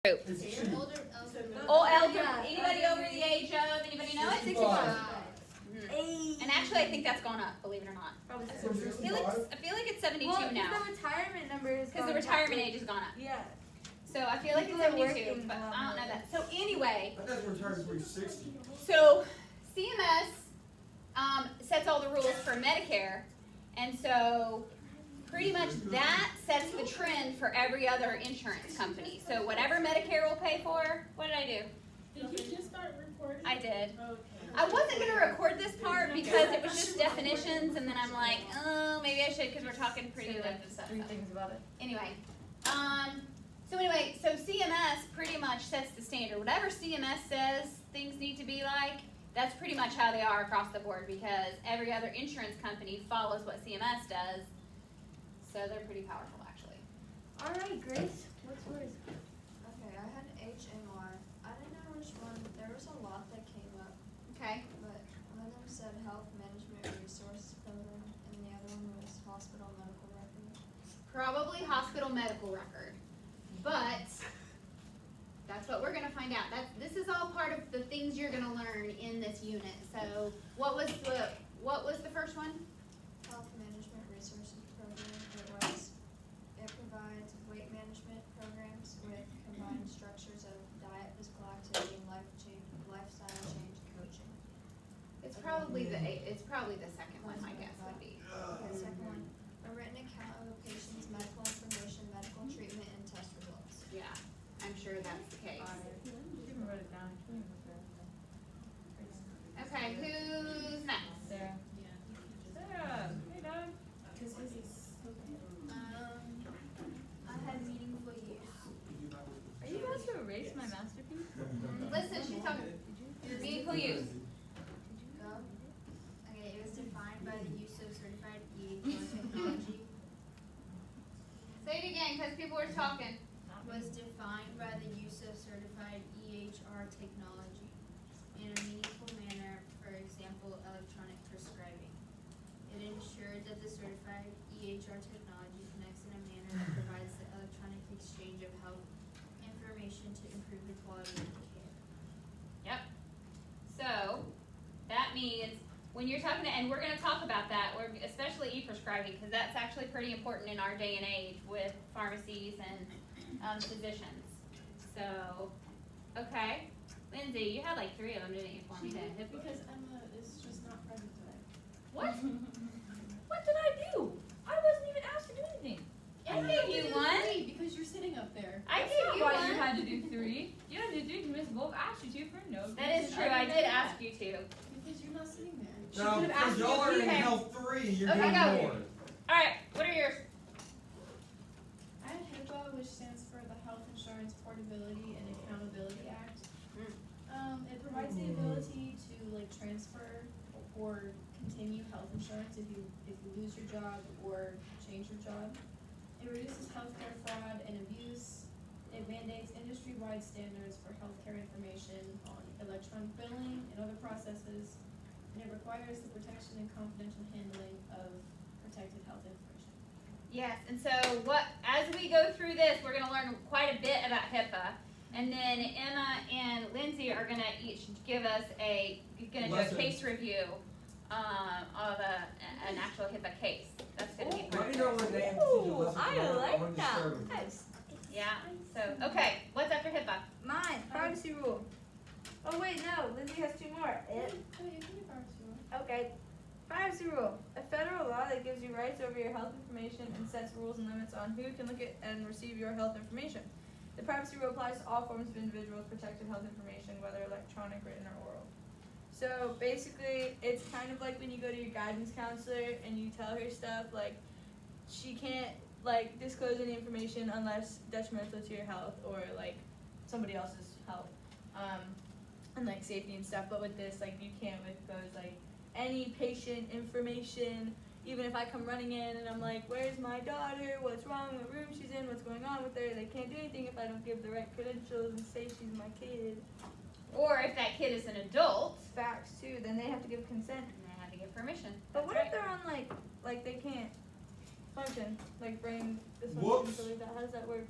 group. Oh, elder. Anybody over the age of? Anybody know it? 65. And actually, I think that's gone up. Believe it or not. Probably I feel like it's 72 well, now. the retirement number is Because the retirement age has gone up. Yeah. So I feel like it's 72, but I don't know that. So anyway. I thought retired for 60. So CMS sets all the rules for Medicare, and so pretty much that sets the trend for every other insurance company. So whatever Medicare will pay for, what did I do? Did you just start recording? I did. Okay. I wasn't going to record this part because it was just definitions, and then I'm like, oh, maybe I should because we're talking pretty like stuff. Three things about it. Anyway, so CMS pretty much sets the standard. Whatever CMS says things need to be like, that's pretty much how they are across the board because every other insurance company follows what CMS does. So they're pretty powerful, actually. All right, Grace. What's yours? Okay, I had HMR. I didn't know which one. There was a lot that came up, Okay. but one of them said Health Management Resource Program, and the other one was Hospital Medical Record. Probably hospital medical record. But that's what we're going to find out. This is all part of the things you're going to learn in this unit. So what was the first one? Health Management Resources Program. It provides weight management programs with combined structures of diet, physical activity, and lifestyle change coaching. It's probably the second one. My guess would be. Okay, second one. A written account of a patient's medical information, medical treatment, and test results. Yeah, I'm sure that's the case. You can write it down. Okay, who's next? Sarah. Sarah. Hey, Doug. I had meaningful use. Are you about to erase my masterpiece? Listen, she's talking. Meaningful use. Go. Okay, it was defined by the use of certified EHR technology. Say it again, because people were talking. Was defined by the use of certified EHR technology in a meaningful manner, for example, electronic prescribing. It ensured that the certified EHR technology connects in a manner that provides the electronic exchange of health information to improve the quality of care. Yep. So that means when you're talking to, and we're going to talk about that, especially e-prescribing, because that's actually pretty important in our day and age with pharmacies and physicians. So, okay. Lindsay, you had like 3 of them, didn't you, for me? Because Emma is just not present today. What? What did I do? I wasn't even asked to do anything. I gave you one. Because you're sitting up there. I That's gave not you why one. you had to do 3. You had to do 3 because Miss Wolf asked you to for no reason. That is true. I did ask you to. Because you're not sitting there. No, could've because asked me y'all are if in you- health 3, you're Okay, doing go. more. All right. What are yours? I had HIPAA, which stands for the Health Insurance Portability and Accountability Act. It provides the ability to transfer or continue health insurance if you lose your job or change your job. It reduces healthcare fraud and abuse. It mandates industry-wide standards for healthcare information on electronic billing and other processes. And it requires the protection and confidential handling of protected health information. Yes, and so as we go through this, we're going to learn quite a bit about HIPAA, and then Emma and Lindsay are going to each give us do a Lesson. case review of an actual HIPAA case. That's going to be Let pretty me know good. when they have to teach a lesson. I tomorrow. like wanna that. disturb them. Nice. Yeah. So okay, what's after HIPAA? Mine, privacy rule. Oh wait, no, Lindsay has 2 more. Oh, you can do privacy rule. Okay. Privacy rule. A federal law that gives you rights over your health information and sets rules and limits on who can look at and receive your health information. The privacy rule applies to all forms of individuals' protected health information, whether electronic, written, or oral. So basically, it's kind of like when you go to your guidance counselor and you tell her stuff, like, she can't, disclose any information unless detrimental to your health or, somebody else's health, and, safety and stuff. But with this, you can't disclose, any patient information. Even if I come running in and I'm like, where's my daughter, what's wrong, what room she's in, what's going on with her, they can't do anything if I don't give the right credentials and say she's my kid. Or if that kid is an adult, Facts too, then they have to give consent. then they have to give permission. But That's what right. if they're on they can't function, brain dysfunction, Whoops. so like that, how does that work?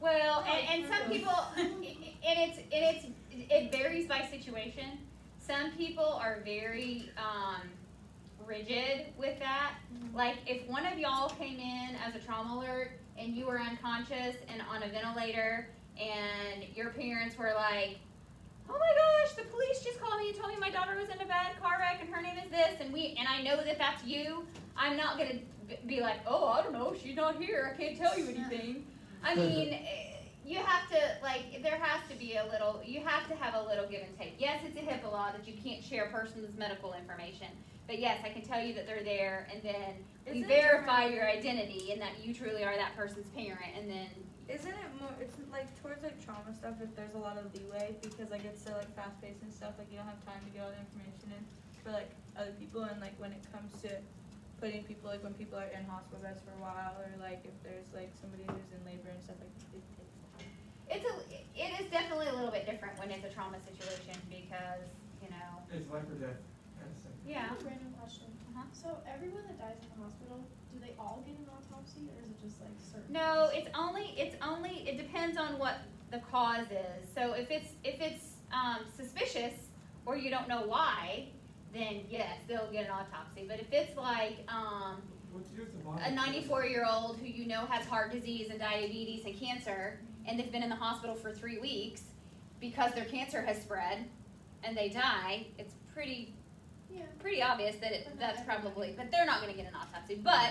Well, and some people, it varies by situation. Some people are very rigid with that. Like if one of y'all came in as a trauma alert and you were unconscious and on a ventilator, and your parents were like, "Oh my gosh, the police just called me and told me my daughter was in a bad car wreck and her name is this," and I know that that's you. I'm not gonna be like, "Oh, I don't know, she's not here. I can't tell you anything." I mean, you have to, like, there has to be a little, you have to have a little give and take. Yes, it's a HIPAA law that you can't share a person's medical information. But yes, I can tell you that they're there, and then we Isn't it verify different- your identity and that you truly are that person's parent, and then, Isn't it more, it's like towards like trauma stuff if there's a lot of leeway because like it's so like fast paced and stuff, like you don't have time to get all the information in for like other people, and like when it comes to putting people, like when people are in hospital beds for a while, or like if there's like somebody who's in labor and stuff, like it takes time. it is definitely a little bit different when it's a trauma situation because, you know, It's life or death, kind of thing. yeah. I have a random question. Uh-huh. So everyone that dies in the hospital, do they all get an autopsy, or is it just like certain? No, it depends on what the cause is. So if it's suspicious or you don't know why, then yes, they'll get an autopsy. But if it's like What's yours the body? a 94-year-old who you know has heart disease and diabetes and cancer, and they've been in the hospital for 3 weeks because their cancer has spread and they die, it's pretty obvious that that's probably, but they're not going to get an autopsy. But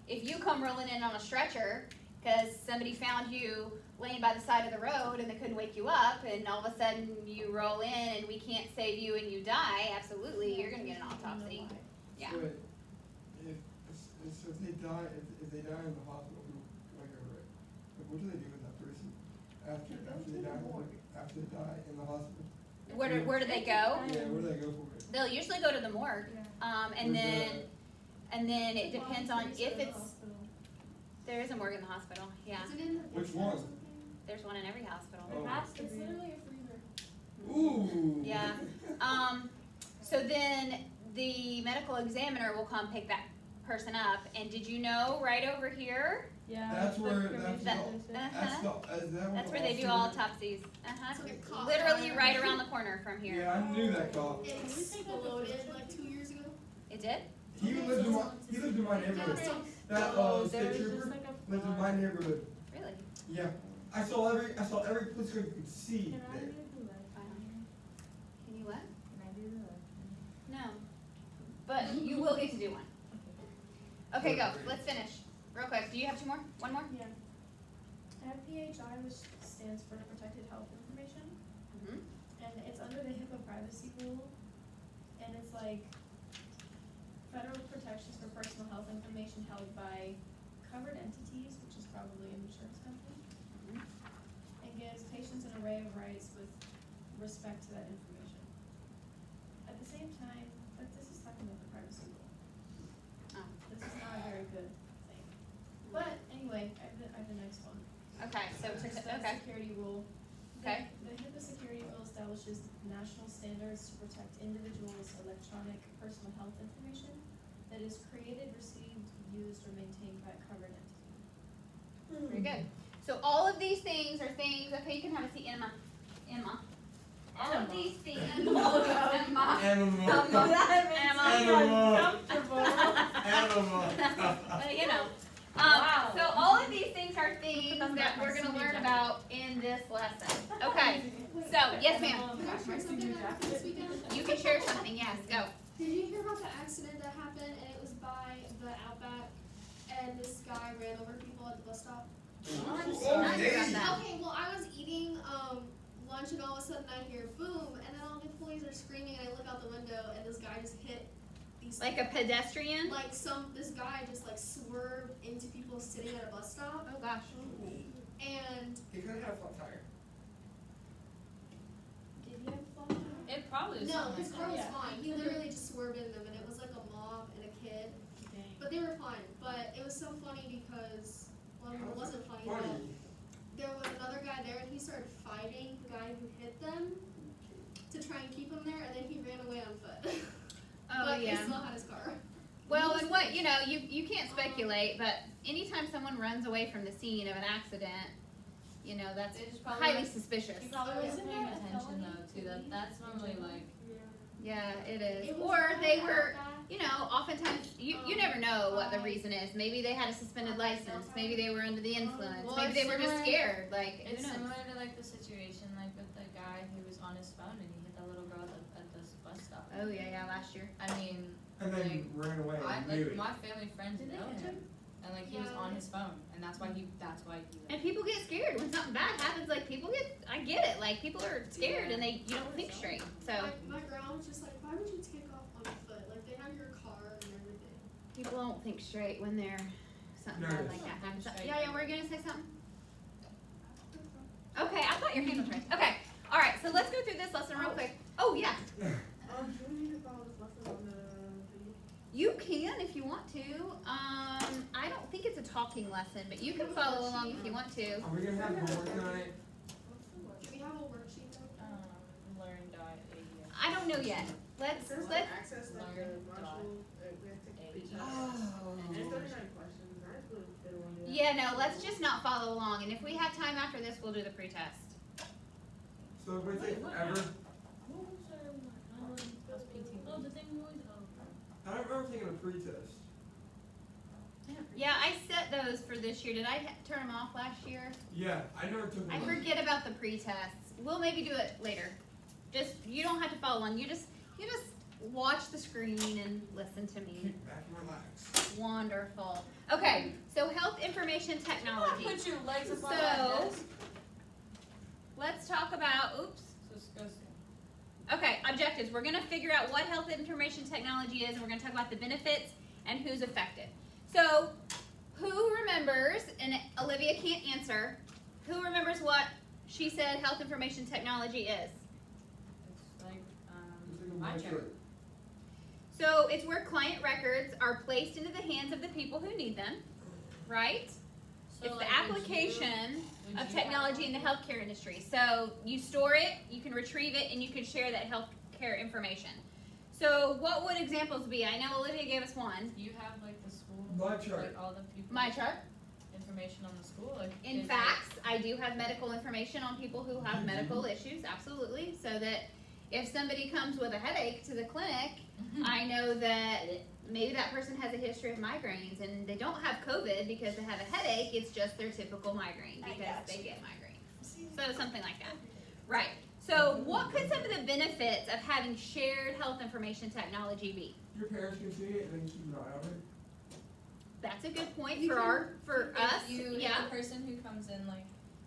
if you come rolling in on a stretcher because somebody found you laying by the side of the road and they couldn't wake you up, and all of a sudden you roll in and we can't save you and you die, absolutely, you're going to get an autopsy. Yeah. So if they die, if they die in the hospital, like what do they do with that person after they die in the hospital? Where do they go? Yeah, where do they go for it? They'll usually go to the morgue, and Where's then it depends on if it's. Hospital. There is a morgue in the hospital. Yeah, Is it in the Which basement or one? something? there's one in every hospital. Oh. Has to It's be. literally a freezer. Ooh. Yeah. So then the medical examiner will come pick that person up. And did you know right over here? Yeah. That's the where- cremation that's station. That's That's where they do all autopsies. It's like a cop. Literally right around the corner from here. Yeah, I knew that cop. It exploded like 2 years ago. It did? He lived in my neighborhood. That Oh, state there was just trooper like a lived in my neighborhood. Really? Yeah, I saw every police car you could see Can I there. do the left? Can you what? Can I do the left? No. But you will get to do one. Okay, go. Let's finish. Real quick. Do you have two more? One more? Yeah. FPHI, which stands for Protected Health Information, Mm-hmm. and it's under the HIPAA privacy rule, and it's like federal protections for personal health information held by covered entities, which is probably an insurance company, and gives patients an array of rights with respect to that information. At the same time, this is talking about the privacy rule. Oh. This is not a very good thing. But anyway, I have the next one. Okay, so, It's the okay. security rule. Okay. The HIPAA security rule establishes national standards to protect individuals' electronic personal health information that is created, received, used, or maintained by a covered entity. Very good. So all of these things are things, okay, you can have a seat, Emma. All of these things. Emma. Animal. That makes Emma. me Animal. uncomfortable. Animal. You know. Wow. So all of these things are things that we're gonna learn about in this lesson. Okay, so, yes ma'am. Can I share something that happened this weekend? You can share something, yes, go. Did you hear about the accident that happened and it was by the Outback and this guy ran over people at the bus stop? I didn't hear about that. Okay, well I was eating lunch and all of a sudden I hear boom and then all the employees are screaming and I look out the window and this guy just hit these Like a pedestrian? this guy just like swerved into people sitting at a bus stop Oh gosh. and He could have had a flat tire. Did he have a flat tire? It probably was no, something his like car was Yeah. fine. He literally just swerved into them and it was like a mom and a kid. But they were fine. But it was so funny because well it wasn't funny, but there was another guy there and he started fighting the guy who hit them to try and keep him there and then he ran away on foot. Oh, but yeah. he still had his car. Well, and what, you know, you can't speculate, but anytime someone runs away from the scene of an accident, you know, that's They just probably highly suspicious. You probably wasn't Isn't paying that a attention felony though to that. That's normally like Yeah, it is. It was Or not they that were, bad. you know, oftentimes, you never know what the reason is. Maybe they had a suspended license, maybe they were under the influence, Well, maybe it's they were just similar- scared, like, who it's knows? similar to like the situation like with the guy who was on his phone and he hit that little girl at the bus stop. Oh, yeah, last year. I mean, And then ran away and knew it. my family friends Did they know catch him, and like he was Yeah. on his phone, and that's why he. And people get scared when something bad happens, like, I get it, like, people are scared and you don't think straight, so. My grandma was just like, why would you take off on foot? Like, they have your car and everything. People don't think straight when something bad Nervous. like that happens. Straight. Yeah, we're gonna say something? Okay, I thought your hand was raised. Okay, alright, so let's go through this lesson real quick. Oh, yeah, Do we need to follow this lesson on the video? you can if you want to. I don't think it's a talking lesson, but you can follow along if you want to. Are we gonna have homework tonight? Do we have a worksheet though? learn.ads. I don't know yet. Let's, access like Learn the module, we have to take pretest. Oh. And it's 39 questions, and I just really didn't want to do that. yeah, no, let's just not follow along, and if we have time after this, we'll do the pretest. So if we take forever, I don't remember taking a pretest. Yeah, I set those for this year. Did I turn them off last year? Yeah, I never took I one. forget about the pre-tests. We'll maybe do it later. You don't have to follow along. You just watch the screen and listen to me. Kick back and relax. Wonderful. Okay, so health information technology. Put your legs up on So- that desk. Let's talk about, oops. So it's goes. Okay, objectives. We're gonna figure out what health information technology is, and we're gonna talk about the benefits and who's affected. So, who remembers, and Olivia can't answer, who remembers what she said health information technology is? It's like It's like a my white chair. shirt. So, it's where client records are placed into the hands of the people who need them, right? So It's like, the application would of you technology in the healthcare industry. So you store it, you can retrieve it, and you can share that healthcare information. So what would examples be? I know Olivia gave us one. Do you have like the school? My chart. Like all the people. My chart. Information on the school. Like, In is fact, I do have medical information on people who have medical issues, absolutely. So that if somebody comes with a headache to the clinic, it- I know that maybe that person has a history of migraines and they don't have COVID because they have a headache, it's just their typical migraine I because got they you. get migraines. So something like that. Right. So what could some of the benefits of having shared health information technology be? Your parents can see it and then keep an eye on it. That's a good point You for If us. you, Yeah. if the person who comes in like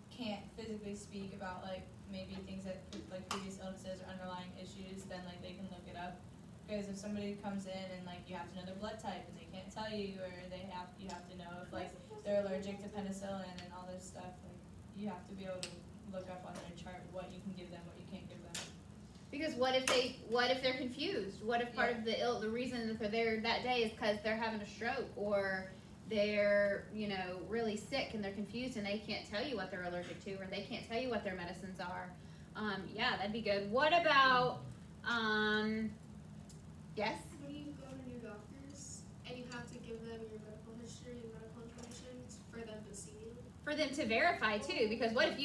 can't physically speak about like maybe things that like previous illnesses or underlying issues, then like they can look it up. Because if somebody comes in and like you have to know their blood type and they can't tell you, or you have to know if like they're allergic to penicillin and all this stuff, like you have to be able to look up on their chart what you can give them, what you can't give them. Because what if they're confused? What if part of the reason that they're there that day is because they're having a stroke or they're, really sick and they're confused and they can't tell you what they're allergic to or they can't tell you what their medicines are. Yeah, that'd be good. What about, yes? When you go to new doctors and you have to give them your medical history and medical information for them to see you. For them to verify too, because what if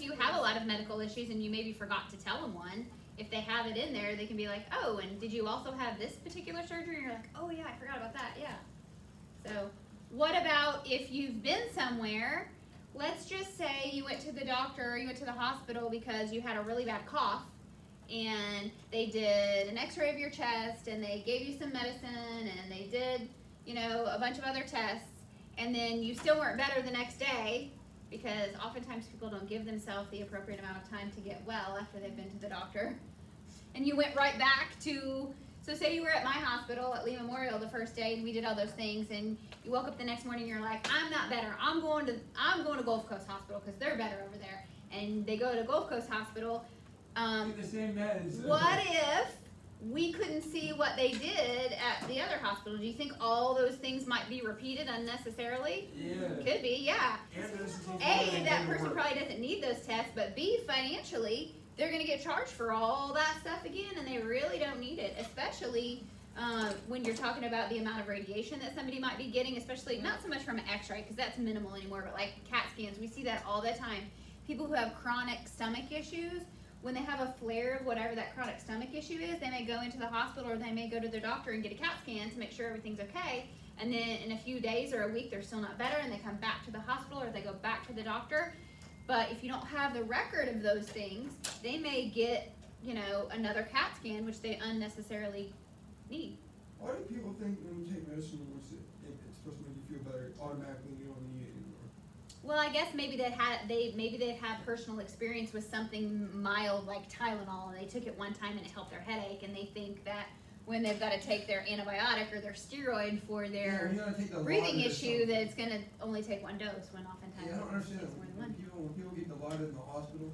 you have a lot of medical issues and you maybe forgot to tell them one? If they have it in there, they can be like, oh, and did you also have this particular surgery? And you're like, oh yeah, I forgot about that, yeah. So, what about if you've been somewhere, let's just say you went to the doctor or you went to the hospital because you had a really bad cough and they did an x-ray of your chest and they gave you some medicine and they did, a bunch of other tests and then you still weren't better the next day because oftentimes people don't give themselves the appropriate amount of time to get well after they've been to the doctor. And you went right back to, so say you were at my hospital at Lee Memorial the first day and we did all those things and you woke up the next morning and you're like, I'm not better, I'm going to Gulf Coast Hospital because they're better over there. And they go to Gulf Coast Hospital. Get the same meds. What if we couldn't see what they did at the other hospital? Do you think all those things might be repeated unnecessarily? Yeah. Could be, yeah. And this is A, that person probably doesn't need those tests, but B, financially, they're gonna get charged for all that stuff again, and they really don't need it, especially, when you're talking about the amount of radiation that somebody might be getting, especially not so much from an x-ray because that's minimal anymore, but like CAT scans, we see that all the time. People who have chronic stomach issues, when they have a flare of whatever that chronic stomach issue is, they may go into the hospital or they may go to their doctor and get a CAT scan to make sure everything's okay. And then in a few days or a week, they're still not better and they come back to the hospital or they go back to the doctor. But if you don't have the record of those things, they may get, another CAT scan, which they unnecessarily need. Why do people think when you take medicine, it's supposed to make you feel better automatically, you don't need it anymore? Well, I guess maybe they've had personal experience with something mild like Tylenol, and they took it one time and it helped their headache, and they think that when they've got to take their antibiotic or their steroid for their you gotta take the breathing Dilaudid or issue, something. that it's going to only take one dose when oftentimes Yeah, I don't understand it's that. more than one. When people get Dilaudid in the hospital,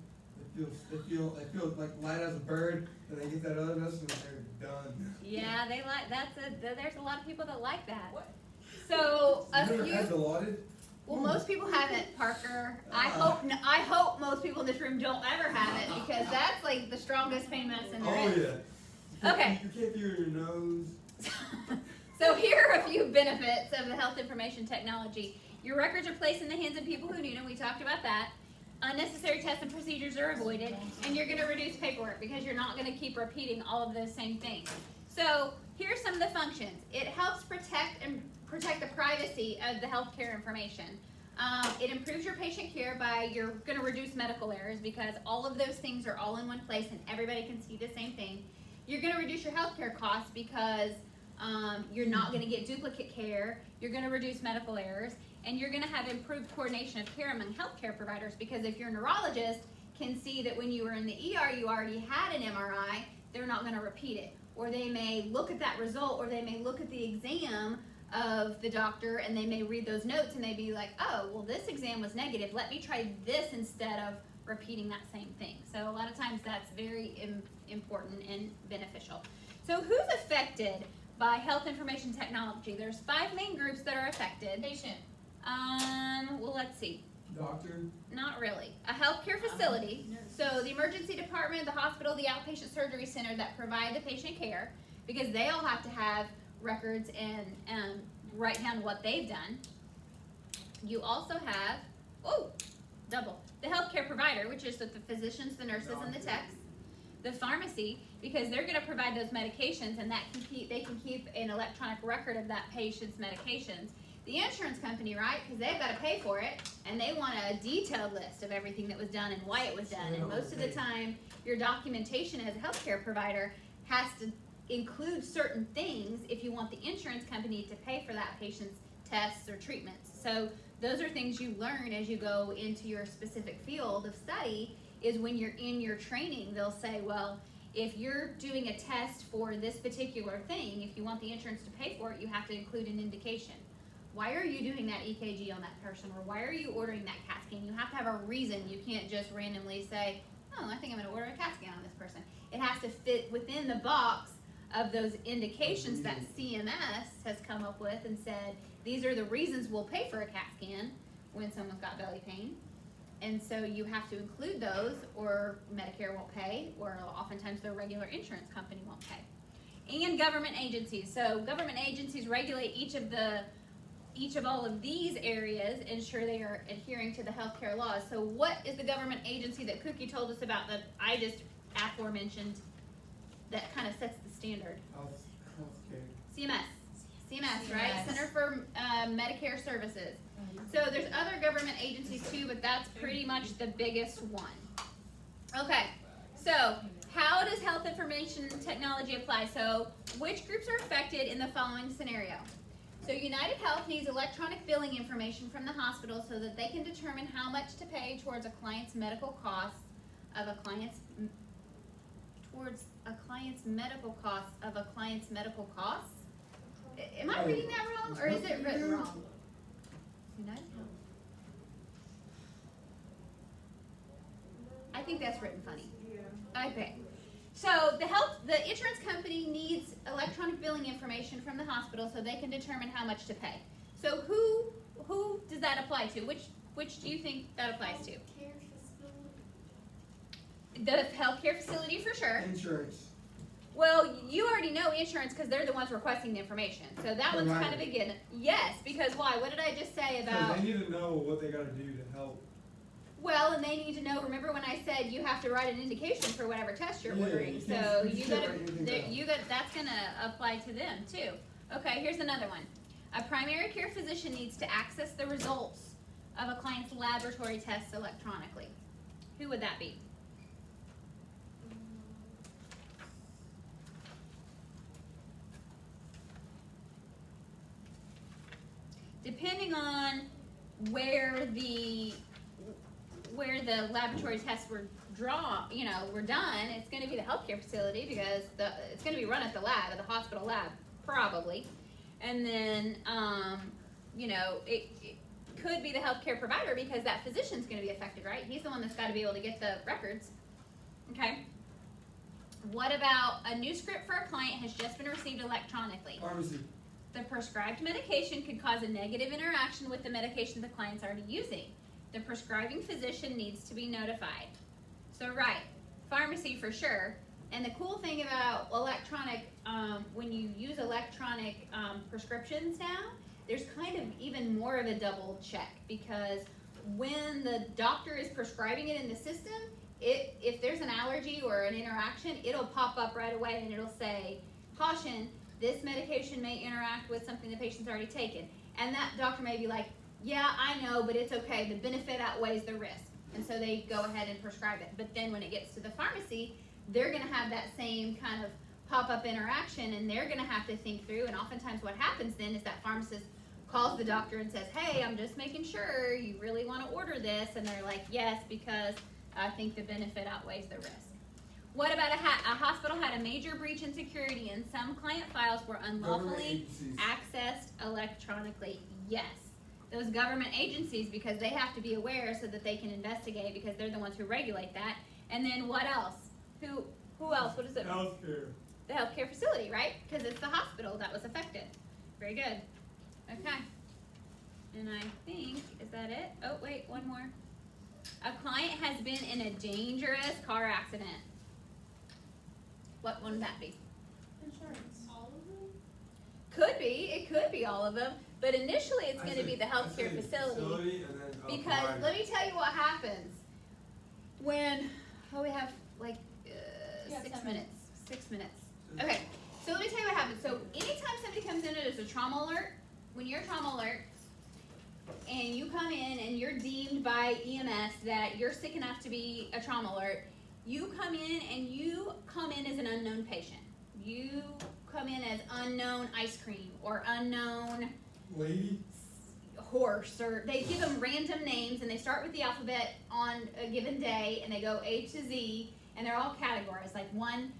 they feel like light as a bird, and they get that other medicine, and they're done. Yeah, they like there's a lot of people that like that. What? So a You never few. had Dilaudid? Well, most people haven't, Parker. I hope most people in this room don't ever have it because that's like the strongest pain medicine there Oh is. yeah. Okay. You can't feel it in your nose. So here are a few benefits of the health information technology. Your records are placed in the hands of people who need them. We talked about that. Unnecessary tests and procedures are avoided, and you're going to reduce paperwork because you're not going to keep repeating all of those same things. So here's some of the functions. It helps protect the privacy of the healthcare information. It improves your patient care by you're going to reduce medical errors because all of those things are all in one place and everybody can see the same thing. You're going to reduce your healthcare costs because you're not going to get duplicate care. You're going to reduce medical errors, and you're going to have improved coordination of care among healthcare providers because if your neurologist can see that when you were in the ER you already had an MRI, they're not going to repeat it. Or they may look at that result, or they may look at the exam of the doctor and they may read those notes and they be like, oh, well, this exam was negative. Let me try this instead of repeating that same thing. So a lot of times that's very important and beneficial. So who's affected by health information technology? There's 5 main groups that are affected. Patient. Well, let's see. Doctor? Not really. A healthcare facility, so the emergency department, the hospital, the outpatient surgery center that provide the patient care, because they all have to have records and write down what they've done. You also have, double, the healthcare provider, which is the physicians, the nurses, and the techs. The pharmacy, because they're going to provide those medications, and they can keep an electronic record of that patient's medications. The insurance company, right, because they've got to pay for it, and they want a detailed list of everything that was done and why it was done. And most of the time, your documentation as a healthcare provider has to include certain things if you want the insurance company to pay for that patient's tests or treatments. So those are things you learn as you go into your specific field of study, is when you're in your training, they'll say, well, if you're doing a test for this particular thing, if you want the insurance to pay for it, you have to include an indication. Why are you doing that EKG on that person? Or why are you ordering that CAT scan? You have to have a reason. You can't just randomly say, oh, I think I'm going to order a CAT scan on this person. It has to fit within the box of those indications that CMS has come up with and said, these are the reasons we'll pay for a CAT scan when someone's got belly pain. And so you have to include those, or Medicare won't pay, or oftentimes their regular insurance company won't pay. And government agencies. So government agencies regulate each of all of these areas, ensure they are adhering to the healthcare laws. So what is the government agency that Cookie told us about that I just aforementioned that kind of sets the standard? Healthcare. CMS, right? Center for Medicare Services. So there's other government agencies too, but that's pretty much the biggest one. Okay, so how does health information technology apply? So which groups are affected in the following scenario? So United Health needs electronic billing information from the hospital so that they can determine how much to pay towards a client's medical costs of a client's medical costs. Am I reading that wrong, or is it written wrong? United Health. I think that's written funny. Okay. So the insurance company needs electronic billing information from the hospital so they can determine how much to pay. So who does that apply to? Which do you think that applies to? Care facility. The healthcare facility for sure. Insurance. Well, you already know insurance because they're the ones requesting the information. So that one's kind of a given. Yes, because why? What did I just say about? Cause they need to know what they gotta do to help. Well, and they need to know. Remember when I said you have to write an indication for whatever test you're Yeah, ordering. you So can't- you you can't gotta, write anything down. you got. That's gonna apply to them too. Okay, here's another one. A primary care physician needs to access the results of a client's laboratory tests electronically. Who would that be? Depending on where the laboratory tests were were done, it's going to be the healthcare facility because it's going to be run at the lab, at the hospital lab, probably. And then, it could be the healthcare provider because that physician's going to be affected, right? He's the one that's got to be able to get the records. Okay. What about a new script for a client has just been received electronically? Pharmacy. The prescribed medication could cause a negative interaction with the medication the client's already using. The prescribing physician needs to be notified. So right, pharmacy for sure. And the cool thing about electronic, when you use electronic prescriptions now, there's kind of even more of a double check because when the doctor is prescribing it in the system, if there's an allergy or an interaction, it'll pop up right away and it'll say, caution, this medication may interact with something the patient's already taken. And that doctor may be like, yeah, I know, but it's okay. The benefit outweighs the risk. And so they go ahead and prescribe it. But then when it gets to the pharmacy, they're going to have that same kind of pop-up interaction and they're going to have to think through. And oftentimes what happens then is that pharmacist calls the doctor and says, hey, I'm just making sure you really want to order this. And they're like, yes, because I think the benefit outweighs the risk. What about a hospital had a major breach in security and some client files were Government unlawfully agencies. accessed electronically? Yes. Those government agencies, because they have to be aware so that they can investigate because they're the ones who regulate that. And then what else? Who else? What is it? Healthcare. The healthcare facility, right? Because it's the hospital that was affected. Very good. Okay. And I think, is that it? Oh, wait, one more. A client has been in a dangerous car accident. What one would that be? Insurance. All of them? Could be. It could be all of them. But initially, it's I going to say- be the I healthcare say facility. and then, Because provider. let me tell you what happens when, we have like Yeah, 6 10 minutes. 6 minutes. Okay, so let me tell you what happens. So anytime somebody comes in as a trauma alert, when you're a trauma alert, and you come in and you're deemed by EMS that you're sick enough to be a trauma alert, you come in as an unknown patient. You come in as unknown ice cream or unknown Lady. horse, or they give them random names and they start with the alphabet on a given day and they go A to Z and they're all categorized. Like one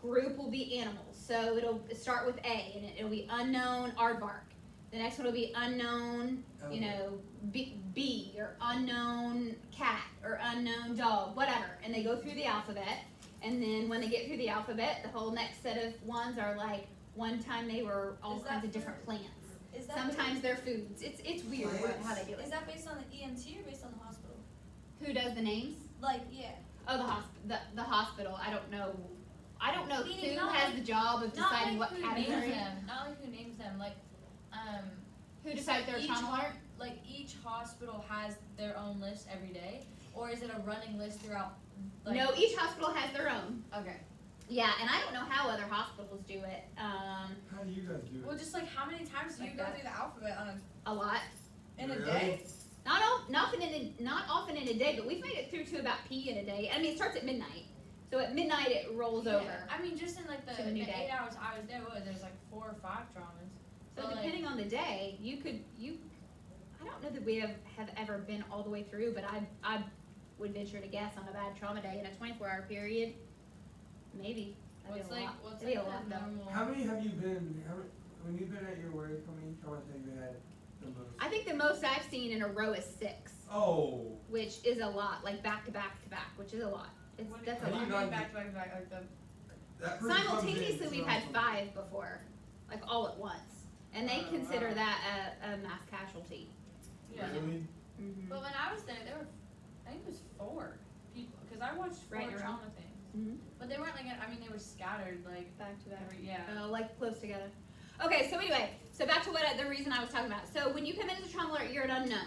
group will be animals, so it'll start with A and it'll be unknown aardvark. The next one will be unknown, bee or unknown cat or unknown dog, whatever. And they go through the alphabet, and then when they get through the alphabet, the whole next set of ones are like one time they were all Is that kinds of for- different plants. Is that Sometimes they're foods. It's weird how they do Is it. that based on the EMT or based on the hospital? Who does the names? Like, yeah. Oh, the hospital. I don't know. I don't know Meaning who not has like- the job of Not deciding like what who names category. them. Not like who names them. Like, Who decides their each trauma ho- alert? Like each hospital has their own list every day, or is it a running list throughout? Like, No, each hospital has their own. Okay. Yeah, and I don't know how other hospitals do it. How do you guys do Well, it? just like how many times do you Like go that. through the alphabet on A lot. In a Really? day? Not often in a day, but we've made it through to about P in a day. I mean, it starts at midnight. So at midnight it rolls Yeah. over. I mean, just in like the To the new day. 8 hours I was there, there's like 4 or 5 traumas. So like, depending on the day, I don't know that we have ever been all the way through, but I would venture to guess on a bad trauma day in a 24-hour period, maybe. That'd be a lot. what's That'd like be a lot, the though. normal? How many have you been? When you've been at your work, how many traumas have you had the most? I think the most I've seen in a row is 6, Oh. which is a lot, like back to back to back, which is a lot. That's How a do you lot. not- back to back to back like the. That person comes in, Simultaneously, we've had so- 5 before, like all at once, and they Oh, consider wow. that a mass casualty. Yeah. Really? Mm-hmm. But when I was there, there were, I think it was 4 people, because I watched 4 Right in a row. trauma things. But they weren't like, I mean, they were scattered, like, Back to back. yeah. Like close together. Okay, so anyway, so back to what the reason I was talking about. So when you come in as a trauma alert, you're an unknown.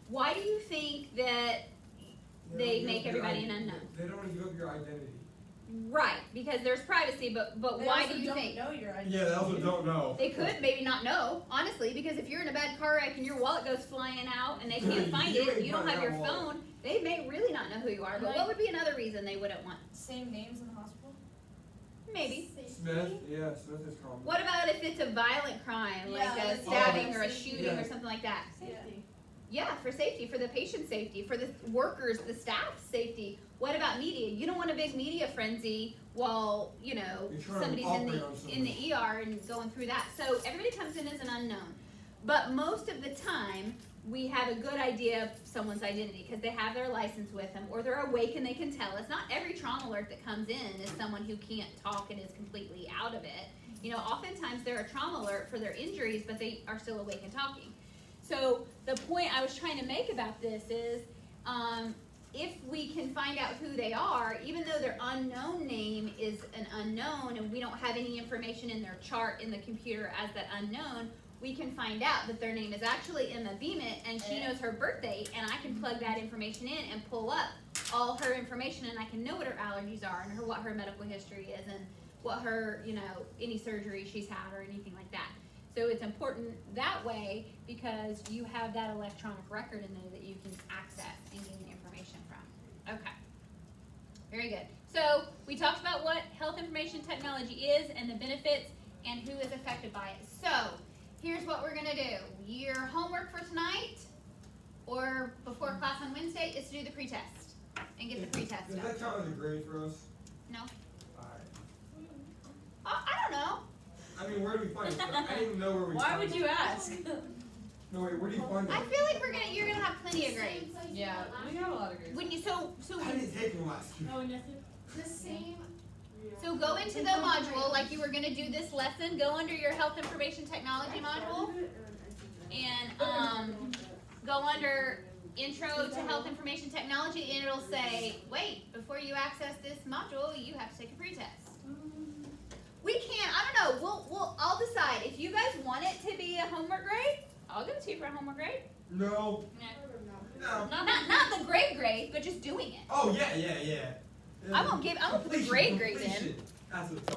Why do you think that they make everybody an unknown? They don't want to give up your identity. Right, because there's privacy, but They why also do you don't think? know your identity. Yeah, they also don't know. They could maybe not know, honestly, because if you're in a bad car wreck and your wallet goes flying out and they can't find You it, ain't you don't finding have your that wallet. phone, they may really not know who you are. But what would be another reason they wouldn't want? Same names in the hospital? Maybe. Smith, yeah, Smith is common. What about if it's a violent crime, Yeah, like a like stabbing or a safety. shooting or something like that? Safety. Yeah, for safety, for the patient's safety, for the workers, the staff's safety. What about media? You don't want a big media frenzy while, you know, You're trying to somebody's operate on in the ER and going through that. So everybody comes in as an unknown. But most of the time, we have a good idea of someone's identity because they have their license with them or they're awake and they can tell us. Not every trauma alert that comes in is someone who can't talk and is completely out of it. You know, oftentimes they're a trauma alert for their injuries, but they are still awake and talking. So the point I was trying to make about this is, if we can find out who they are, even though their unknown name is an unknown and we don't have any information in their chart in the computer as that unknown, we can find out that their name is actually Emma Beamit and she knows her birth date, and I can plug that information in and pull up all her information, and I can know what her allergies are and what her medical history is and what her, you know, any surgery she's had or anything like that. So it's important that way because you have that electronic record in there that you can access and gain information from. Okay. Very good. So we talked about what health information technology is and the benefits and who is affected by it. So here's what we're gonna do. Your homework for tonight or before class on Wednesday is to do the pretest and get the pretest Does done. that count as a grade for us? No? Alright. I don't know. I mean, where do we find it? I didn't even know where we Why find would it. you ask? No, wait, where do you find it? I feel like you're gonna have plenty of grades. Yeah, we got a lot of grades. When you I didn't take them last year. Oh, nothing. The same. So go into the module like you were gonna do this lesson, go under your health information technology module and go under intro to health information technology and it'll say, wait, before you access this module, you have to take a pretest. We can't, I don't know, I'll decide. If you guys want it to be a homework grade, I'll give it to you for a homework grade. No. No. Not the grade, but just doing it. Oh, yeah. I won't put the grade grade in. Completion. That's what it's